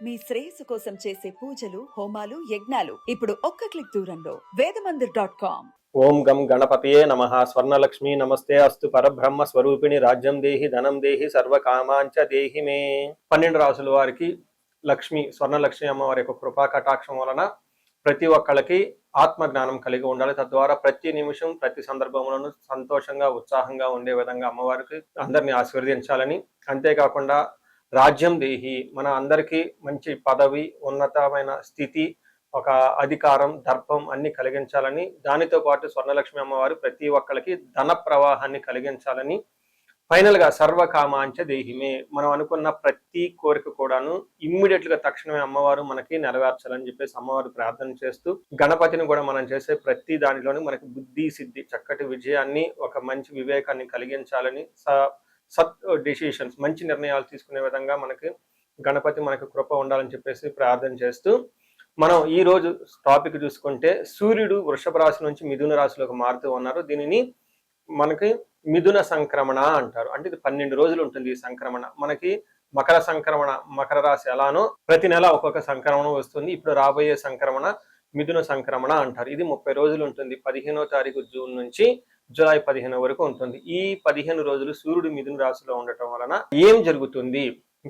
మీ శ్రేయస్సు కోసం చేసే పూజలు, హోమాలు, యజ్ఞాలు ఇప్పుడు ఒక్క క్లిక్ దూరంలో వేదమందిర్.com. ఓం గం గణపతియే నమః. స్వర్ణలక్ష్మి నమస్తే అస్తు. పరబ్రహ్మ స్వరూపిణి రాజ్యం దేహి ధనం దేహి సర్వకామాంచ దేహి మే. 12 రాసుల వారికి లక్ష్మి, స్వర్ణలక్ష్మి అమ్మవారి యొక్క కృపా కటాక్షం వలన ప్రతి ఒక్కళ్ళకి ఆత్మజ్ఞానం కలిగి ఉండాలి. తద్వారా ప్రతి నిమిషం ప్రతి సందర్భంలోనూ సంతోషంగా ఉత్సాహంగా ఉండే విధంగా అమ్మవారికి అందరినీ ఆశీర్వదించాలని, అంతేకాకుండా రాజ్యం దేహి, మన అందరికీ మంచి పదవి, ఉన్నతమైన స్థితి, ఒక అధికారం, దర్పం అన్ని కలిగించాలని, దానితో పాటు స్వర్ణలక్ష్మి అమ్మవారు ప్రతి ఒక్కరికి ధన ప్రవాహాన్ని కలిగించాలని, ఫైనల్ గా సర్వకామాంచ దేహిమే, మనం అనుకున్న ప్రతి కోరిక కూడాను ఇమ్మీడియట్ గా తక్షణమే అమ్మవారు మనకి నెరవేర్చాలని చెప్పేసి అమ్మవారు ప్రార్థన చేస్తూ, గణపతిని కూడా మనం చేసే ప్రతి దానిలోనూ మనకి బుద్ధి సిద్ధి, చక్కటి విజయాన్ని, ఒక మంచి వివేకాన్ని కలిగించాలని, సత్ డెసిషన్స్, మంచి నిర్ణయాలు తీసుకునే విధంగా మనకి గణపతి మనకి కృప ఉండాలని చెప్పేసి ప్రార్థన చేస్తూ, మనం ఈ రోజు టాపిక్ చూసుకుంటే సూర్యుడు వృషభ రాశి నుంచి మిథున రాశిలోకి మారుతూ ఉన్నారు. దీనిని మనకి మిథున సంక్రమణ అంటారు. అంటే ఇది 12 రోజులు ఉంటుంది ఈ సంక్రమణ. మనకి మకర సంక్రమణ, మకర రాశి ఎలానో ప్రతి నెల ఒక్కొక్క సంక్రమణ వస్తుంది. ఇప్పుడు రాబోయే సంక్రమణ మిథున సంక్రమణ అంటారు. ఇది 30 రోజులు ఉంటుంది. 15వ తారీఖు జూన్ నుంచి జూలై 15 వరకు ఉంటుంది. ఈ 15 రోజులు సూర్యుడు మిథున రాశిలో ఉండటం వలన ఏం జరుగుతుంది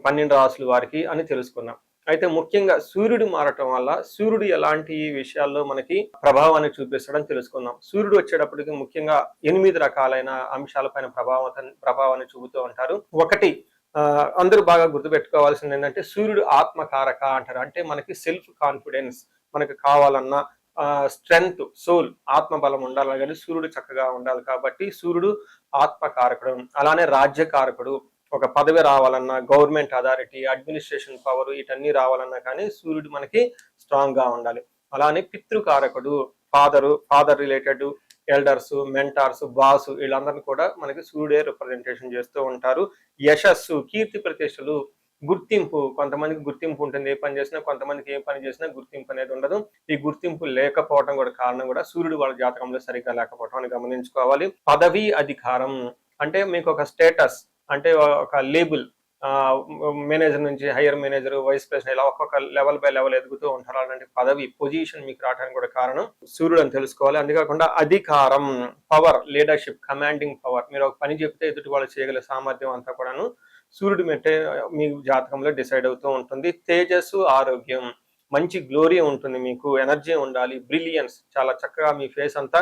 12 రాశుల వారికి అని తెలుసుకున్నాం. అయితే ముఖ్యంగా సూర్యుడు మారటం వల్ల సూర్యుడు ఎలాంటి విషయాల్లో మనకి ప్రభావాన్ని చూపిస్తాడని తెలుసుకుందాం. సూర్యుడు వచ్చేటప్పటికి ముఖ్యంగా 8 రకాలైన అంశాలపైన ప్రభావాన్ని చూపుతూ ఉంటారు. ఒకటి, అందరూ బాగా గుర్తుపెట్టుకోవాల్సింది ఏంటంటే సూర్యుడు ఆత్మకారక అంటారు. అంటే మనకి సెల్ఫ్ కాన్ఫిడెన్స్, మనకి కావాలన్నా స్ట్రెంగ్త్, సోల్, ఆత్మబలం ఉండాలి కానీ సూర్యుడు చక్కగా ఉండాలి. కాబట్టి సూర్యుడు ఆత్మకారకుడు. అలానే రాజ్యకారకుడు, ఒక పదవి రావాలన్నా, గవర్నమెంట్ అథారిటీ, అడ్మినిస్ట్రేషన్ పవర్, వీటన్నీ రావాలన్నా కానీ సూర్యుడు మనకి స్ట్రాంగ్ గా ఉండాలి. అలానే పితృకారకుడు, father related elders, mentors, boss, వీళ్ళందరినీ కూడా మనకి సూర్యుడే రిప్రజెంటేషన్ చేస్తూ ఉంటారు. యశస్సు, కీర్తి ప్రతిష్టలు, గుర్తింపు, కొంతమందికి గుర్తింపు ఉంటుంది ఏ పని చేసినా, కొంతమందికి ఏ పని చేసినా గుర్తింపు అనేది ఉండదు. ఈ గుర్తింపు లేకపోవడం కూడా కారణం కూడా సూర్యుడు వాళ్ళ జాతకంలో సరిగ్గా లేకపోవడం అని గమనించుకోవాలి. పదవి, అధికారం అంటే మీకు ఒక స్టేటస్, అంటే ఒక లేబుల్, మేనేజర్ నుంచి హైయర్ మేనేజర్, వైస్ ప్రెసిడెంట్, ఇలా ఒక్కొక్క లెవెల్ బై లెవెల్ ఎదుగుతూ ఉంటారు. అలాంటి పదవి, పొజిషన్ మీకు రావడానికి కూడా కారణం సూర్యుడు అని తెలుసుకోవాలి. అంతేకాకుండా అధికారం, పవర్, లీడర్షిప్, కమాండింగ్ పవర్, మీరు ఒక పని చెప్తే ఎదుటి వాళ్ళు చేయగల సామర్థ్యం అంతా కూడాను సూర్యుడు మెట్టే మీ జాతకంలో డిసైడ్ అవుతూ ఉంటుంది. తేజస్సు, ఆరోగ్యం, మంచి గ్లోరీ ఉంటుంది, మీకు ఎనర్జీ ఉండాలి, బ్రిలియన్స్, చాలా చక్కగా మీ ఫేస్ అంతా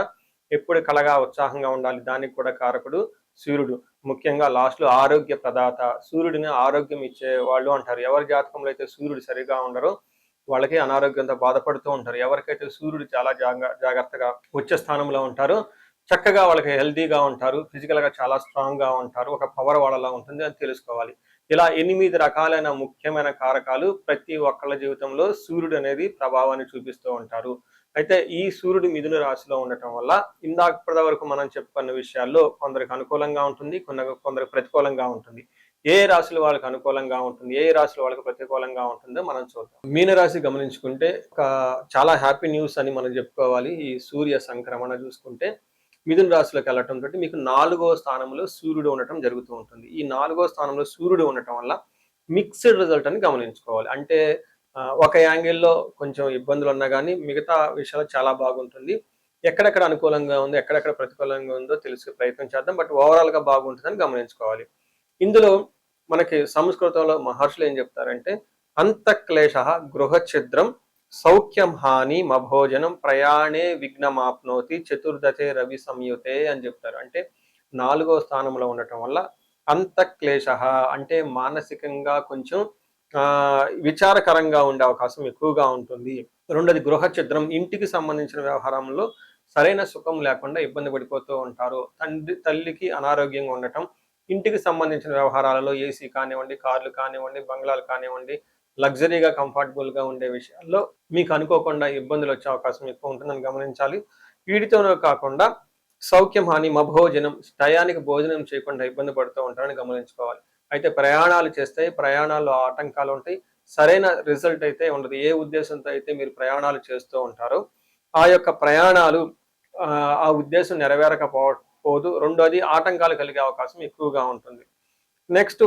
ఎప్పుడు కలగా ఉత్సాహంగా ఉండాలి, దానికి కూడా కారకుడు సూర్యుడు. ముఖ్యంగా లాస్ట్ లో ఆరోగ్య ప్రదాత, సూర్యుడిని ఆరోగ్యం ఇచ్చే వాళ్ళు అంటారు. ఎవరి జాతకంలో అయితే సూర్యుడు సరిగా ఉండరో వాళ్ళకి అనారోగ్యంతో బాధపడుతూ ఉంటారు. ఎవరికైతే సూర్యుడు చాలా జాగ్రత్తగా ఉచ్చ స్థానంలో ఉంటారో చక్కగా వాళ్ళకి హెల్తీగా ఉంటారు, ఫిజికల్ గా చాలా స్ట్రాంగ్ గా ఉంటారు, ఒక పవర్ వాళ్ళలా ఉంటుంది అని తెలుసుకోవాలి. ఇలా 8 రకాలైన ముఖ్యమైన కారకాలు ప్రతి ఒక్కళ్ళ జీవితంలో సూర్యుడు అనేది ప్రభావాన్ని చూపిస్తూ ఉంటారు. అయితే ఈ సూర్యుడు మిథున రాశిలో ఉండటం వల్ల ఇందాక వరకు మనం చెప్పుకున్న విషయాల్లో కొందరికి అనుకూలంగా ఉంటుంది, కొందరికి ప్రతికూలంగా ఉంటుంది. ఏ రాశులు వాళ్ళకి అనుకూలంగా ఉంటుంది, ఏ రాశులు వాళ్ళకి ప్రతికూలంగా ఉంటుందో మనం చూద్దాం. మీనరాశి గమనించుకుంటే ఒక చాలా హ్యాపీ న్యూస్ అని మనం చెప్పుకోవాలి. ఈ సూర్య సంక్రమణ చూసుకుంటే మిథున రాశిలోకి వెళ్ళటం తోటి మీకు 4వ స్థానంలో సూర్యుడు ఉండటం జరుగుతూ ఉంటుంది. ఈ 4వ స్థానంలో సూర్యుడు ఉండటం వల్ల మిక్స్డ్ రిజల్ట్ అని గమనించుకోవాలి. అంటే ఒక యాంగిల్లో కొంచెం ఇబ్బందులు ఉన్నా కానీ మిగతా విషయాలు చాలా బాగుంటుంది. ఎక్కడెక్కడ అనుకూలంగా ఉందో, ఎక్కడెక్కడ ప్రతికూలంగా ఉందో తెలిసే ప్రయత్నం చేద్దాం. బట్ ఓవరాల్ గా బాగుంటుందని గమనించుకోవాలి. ఇందులో మనకి సంస్కృతంలో మహర్షులు ఏం చెప్తారంటే అంతఃక్లేశ గృహఛిద్రం సౌఖ్యం హాని మభోజనం ప్రయాణే విఘ్నమాప్నోతి చతుర్దశే రవి సంయుతే అని చెప్తారు. అంటే 4వ స్థానంలో ఉండటం వల్ల అంతఃక్లేశ అంటే మానసికంగా కొంచెం విచారకరంగా ఉండే అవకాశం ఎక్కువగా ఉంటుంది. రెండోది గృహఛిద్రం, ఇంటికి సంబంధించిన వ్యవహారంలో సరైన సుఖం లేకుండా ఇబ్బంది పడిపోతూ ఉంటారు. తల్లికి అనారోగ్యంగా ఉండటం, ఇంటికి సంబంధించిన వ్యవహారాలలో ఏసీ కానివ్వండి, కార్లు కానివ్వండి, బంగ్లాలు కానివ్వండి, లగ్జరీగా కంఫర్టబుల్ గా ఉండే విషయాల్లో మీకు అనుకోకుండా ఇబ్బందులు వచ్చే అవకాశం ఎక్కువ ఉంటుందని గమనించాలి. వీటితోనే కాకుండా సౌఖ్యం హాని మభోజనం, టయానికి భోజనం చేయకుండా ఇబ్బంది పడుతూ ఉంటారని గమనించుకోవాలి. అయితే ప్రయాణాలు చేస్తే ప్రయాణాల్లో ఆటంకాలు ఉంటాయి, సరైన రిజల్ట్ అయితే ఉండదు. ఏ ఉద్దేశంతో అయితే మీరు ప్రయాణాలు చేస్తూ ఉంటారో ఆ యొక్క ప్రయాణాలు ఆ ఉద్దేశం నెరవేరకపోదు. రెండోది ఆటంకాలు కలిగే అవకాశం ఎక్కువగా ఉంటుంది. నెక్స్ట్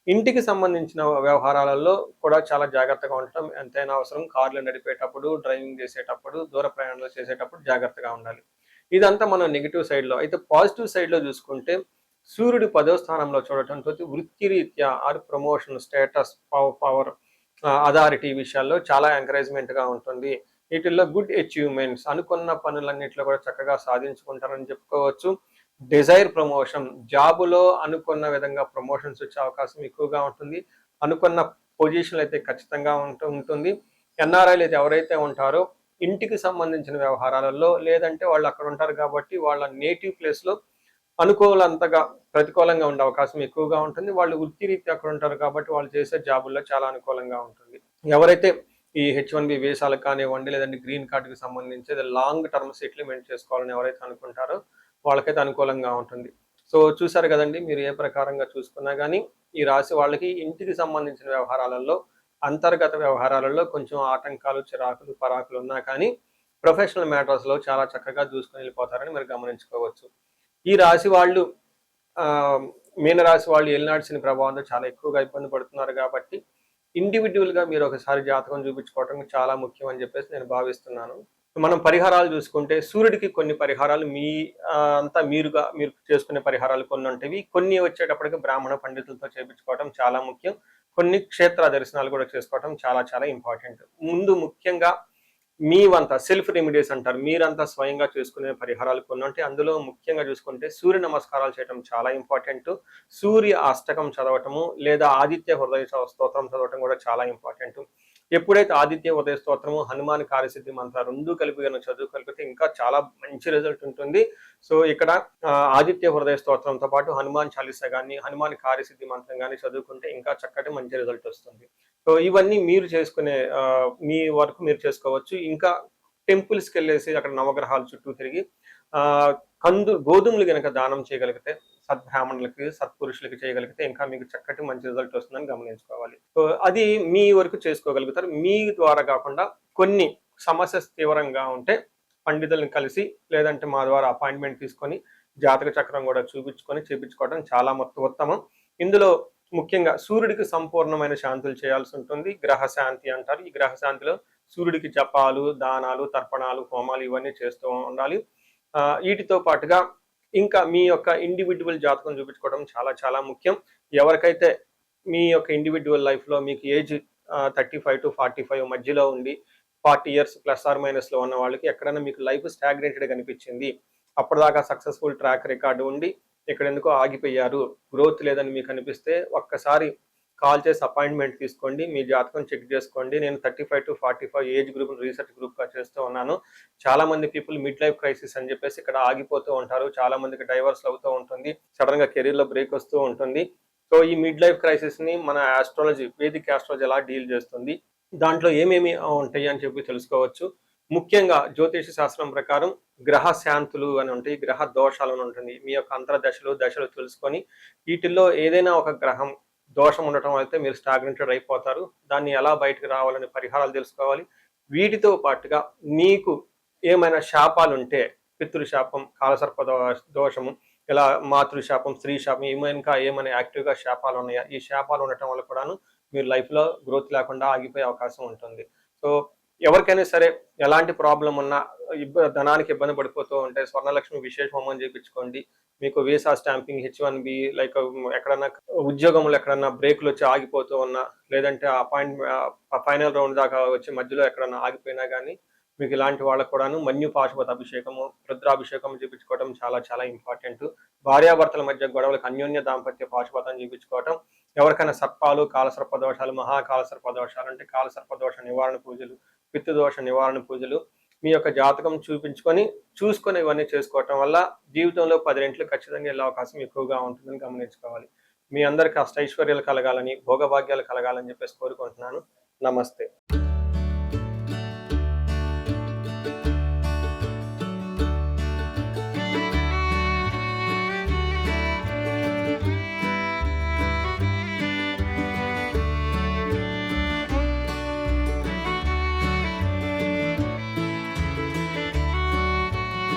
ఇంటికి సంబంధించిన వ్యవహారాలలో కూడా చాలా జాగ్రత్తగా ఉండటం ఎంతైనా అవసరం. కార్లు నడిపేటప్పుడు, డ్రైవింగ్ చేసేటప్పుడు, దూర ప్రయాణాలు చేసేటప్పుడు జాగ్రత్తగా ఉండాలి. ఇదంతా మనం నెగెటివ్ సైడ్‌లో. అయితే పాజిటివ్ సైడ్‌లో చూసుకుంటే సూర్యుడు 10వ స్థానంలో చూడటంతో వృత్తిరీత్యా ప్రమోషన్, స్టేటస్, పవర్, అథారిటీ విషయాల్లో చాలా ఎంకరేజ్‌మెంట్‌గా ఉంటుంది. వీటిల్లో గుడ్ అచీవ్‌మెంట్స్, అనుకున్న పనులన్నిట్లో కూడా చక్కగా సాధించుకుంటారని చెప్పుకోవచ్చు. డిజైర్ ప్రమోషన్, జాబులో అనుకున్న విధంగా ప్రమోషన్స్ వచ్చే అవకాశం ఎక్కువగా ఉంటుంది. అనుకున్న పొజిషన్‌లు అయితే ఖచ్చితంగా ఉంటుంది. ఎన్ఆర్ఐలు అయితే ఎవరైతే ఉంటారో ఇంటికి సంబంధించిన వ్యవహారాలలో, లేదంటే వాళ్ళు అక్కడ ఉంటారు కాబట్టి వాళ్ళ నేటివ్ ప్లేస్‌లో అనుకూలంతగా ప్రతికూలంగా ఉండే అవకాశం ఎక్కువగా ఉంటుంది. వాళ్ళు వృత్తిరీత్యా అక్కడ ఉంటారు కాబట్టి వాళ్ళు చేసే జాబుల్లో చాలా అనుకూలంగా ఉంటుంది. ఎవరైతే ఈ హెచ్-1బీ వీసాలకు కానివ్వండి, లేదంటే గ్రీన్ కార్డ్‌కి సంబంధించి లాంగ్ టర్మ్ సెటిల్మెంట్ చేసుకోవాలని ఎవరైతే అనుకుంటారో వాళ్ళకైతే అనుకూలంగా ఉంటుంది. సో చూసారు కదండి, మీరు ఏ ప్రకారంగా చూసుకున్నా కానీ ఈ రాశి వాళ్ళకి ఇంటికి సంబంధించిన వ్యవహారాలలో, అంతర్గత వ్యవహారాలలో కొంచెం ఆటంకాలు, చిరాకులు, పరాకులు ఉన్నా కానీ ప్రొఫెషనల్ మ్యాటర్స్‌లో చాలా చక్కగా దూసుకొని వెళ్ళిపోతారని మీరు గమనించుకోవచ్చు. ఈ రాశి వాళ్ళు మీనరాశి వాళ్ళు ఏలినాటి శని ప్రభావంతో చాలా ఎక్కువగా ఇబ్బంది పడుతున్నారు కాబట్టి ఇండివిడ్యువల్‌గా మీరు ఒకసారి జాతకం చూపించుకోవటం చాలా ముఖ్యం అని చెప్పేసి నేను భావిస్తున్నాను. మనం పరిహారాలు చూసుకుంటే సూర్యుడికి కొన్ని పరిహారాలు మీరు చేసుకునే పరిహారాలు కొన్ని ఉంటాయి. కొన్ని వచ్చేటప్పటికి బ్రాహ్మణ పండితులతో చేపించుకోవడం చాలా ముఖ్యం. కొన్ని క్షేత్ర దర్శనాలు కూడా చేసుకోవడం చాలా చాలా ఇంపార్టెంట్. ముందు ముఖ్యంగా మీ వంత సెల్ఫ్ రెమెడీస్ అంటారు. మీరంతా స్వయంగా చేసుకునే పరిహారాలు కొన్ని ఉంటాయి. అందులో ముఖ్యంగా చూసుకుంటే సూర్య నమస్కారాలు చేయడం చాలా ఇంపార్టెంట్. సూర్య అష్టకం చదవటము లేదా ఆదిత్య హృదయ స్తోత్రం చదవటం కూడా చాలా ఇంపార్టెంట్. ఎప్పుడైతే ఆదిత్య ఉదయ స్తోత్రము, హనుమాన్ కార్యసిద్ధి మంత్ర రెండు కలిపి కనుక చదువుగలిగితే ఇంకా చాలా మంచి రిజల్ట్ ఉంటుంది. సో ఇక్కడ ఆదిత్య హృదయ స్తోత్రంతో పాటు హనుమాన్ చాలీసా కానీ, హనుమాన్ కార్యసిద్ధి మంత్రం కానీ చదువుకుంటే ఇంకా చక్కటి మంచి రిజల్ట్ వస్తుంది. సో ఇవన్నీ మీరు చేసుకునే మీ వరకు మీరు చేసుకోవచ్చు. ఇంకా టెంపుల్స్కి వెళ్ళేసి అక్కడ నవగ్రహాల చుట్టూ తిరిగి గోధుమలు కనుక దానం చేయగలిగితే, సద్బ్రాహ్మణులకి, సత్పురుషులకి చేయగలిగితే ఇంకా మీకు చక్కటి మంచి రిజల్ట్ వస్తుందని గమనించుకోవాలి. సో అది మీ వరకు చేసుకోగలుగుతారు. మీ ద్వారా కాకుండా కొన్ని సమస్య తీవ్రంగా ఉంటే పండితులను కలిసి, లేదంటే మా ద్వారా అపాయింట్మెంట్ తీసుకొని జాతక చక్రం కూడా చూపించుకొని చేపించుకోవడం చాలా ఉత్తమం. ఇందులో ముఖ్యంగా సూర్యుడికి సంపూర్ణమైన శాంతులు చేయాల్సి ఉంటుంది. గ్రహ శాంతి అంటారు. ఈ గ్రహ శాంతిలో సూర్యుడికి జపాలు, దానాలు, తర్పణాలు, హోమాలు ఇవన్నీ చేస్తూ ఉండాలి. వీటితో పాటుగా ఇంకా మీ యొక్క ఇండివిడ్యువల్ జాతకం చూపించుకోవడం చాలా చాలా ముఖ్యం. ఎవరికైతే మీ యొక్క ఇండివిడ్యువల్ లైఫ్లో మీకు ఏజ్ 35 to 45 మధ్యలో ఉండి 40 years +or- ఉన్న వాళ్ళకి ఎక్కడైనా మీకు లైఫ్ స్టాగ్నేటెడ్ కనిపించింది, అప్పటిదాకా సక్సెస్ఫుల్ ట్రాక్ రికార్డు ఉండి ఇక్కడ ఎందుకో ఆగిపోయారు, గ్రోత్ లేదని మీకు అనిపిస్తే ఒక్కసారి కాల్ చేసి అపాయింట్మెంట్ తీసుకోండి. మీ జాతకం చెక్ చేసుకోండి. నేను 35 to 45 ఏజ్ గ్రూప్ రీసెర్చ్ గ్రూప్గా చేస్తూ ఉన్నాను. చాలా మంది పీపుల్ మిడ్ లైఫ్ క్రైసిస్ అని చెప్పేసి ఇక్కడ ఆగిపోతూ ఉంటారు. చాలా మందికి డైవర్స్ అవుతూ ఉంటుంది. సడన్ గా కెరీర్లో బ్రేక్ వస్తూ ఉంటుంది. సో ఈ మిడ్ లైఫ్ క్రైసిస్ ని మన ఆస్ట్రాలజీ, వేదిక్ ఆస్ట్రాలజీ ఎలా డీల్ చేస్తుంది, దాంట్లో ఏమేమి ఉంటాయి అని చెప్పి తెలుసుకోవచ్చు. ముఖ్యంగా జ్యోతిష శాస్త్రం ప్రకారం గ్రహ శాంతులు అని ఉంటాయి, గ్రహ దోషాలు అని ఉంటుంది. మీ యొక్క దశలు తెలుసుకొని వీటిల్లో ఏదైనా ఒక గ్రహం దోషం ఉండటం అయితే మీరు స్టాగ్నెంటెడ్ అయిపోతారు. దాన్ని ఎలా బయటకు రావాలని పరిహారాలు తెలుసుకోవాలి. వీటితో పాటుగా మీకు ఏమైనా శాపాలు ఉంటే, పితృశాపం, కాలసర్ప దోషము, ఇలా మాతృశాపం, స్త్రీ శాపం, ఏమైనా యాక్టివ్గా శాపాలు ఉన్నాయా, ఈ శాపాలు ఉండటం వల్ల కూడాను మీరు లైఫ్లో గ్రోత్ లేకుండా ఆగిపోయే అవకాశం ఉంటుంది. సో ఎవరికైనా సరే ఎలాంటి ప్రాబ్లం ఉన్నా, ధనానికి ఇబ్బంది పడిపోతూ ఉంటే స్వర్ణలక్ష్మి విశేష హోమం చేయించుకోండి. మీకు వీసా స్టాంపింగ్, హెచ్-1బి, లైక్ ఎక్కడన్నా ఉద్యోగంలో ఎక్కడన్నా బ్రేక్లు వచ్చి ఆగిపోతూ ఉన్నా, లేదంటే ఫైనల్ రౌండ్ దాకా వచ్చి మధ్యలో ఎక్కడన్నా ఆగిపోయినా కానీ మీకు ఇలాంటి వాళ్ళకు కూడాను మన్యు పాశుపత అభిషేకము, రుద్రాభిషేకం చేయించుకోవడం చాలా చాలా ఇంపార్టెంట్. భార్యాభర్తల మధ్య గొడవలకు అన్యోన్య దాంపత్య పాశుపతం చేయించుకోవటం. ఎవరికైనా సర్పాలు, కాలసర్ప దోషాలు, మహాకాలసర్ప దోషాలు అంటే కాలసర్ప దోష నివారణ పూజలు, పితృదోష నివారణ పూజలు మీ యొక్క జాతకం చూసుకొని ఇవన్నీ చేసుకోవటం వల్ల జీవితంలో 10 రెట్లు ఖచ్చితంగా వెళ్ళే అవకాశం ఎక్కువగా ఉంటుందని గమనించుకోవాలి. మీ అందరికీ అష్టైశ్వర్యాలు కలగాలని, భోగభాగ్యాలు కలగాలని చెప్పేసి కోరుకుంటున్నాను. నమస్తే.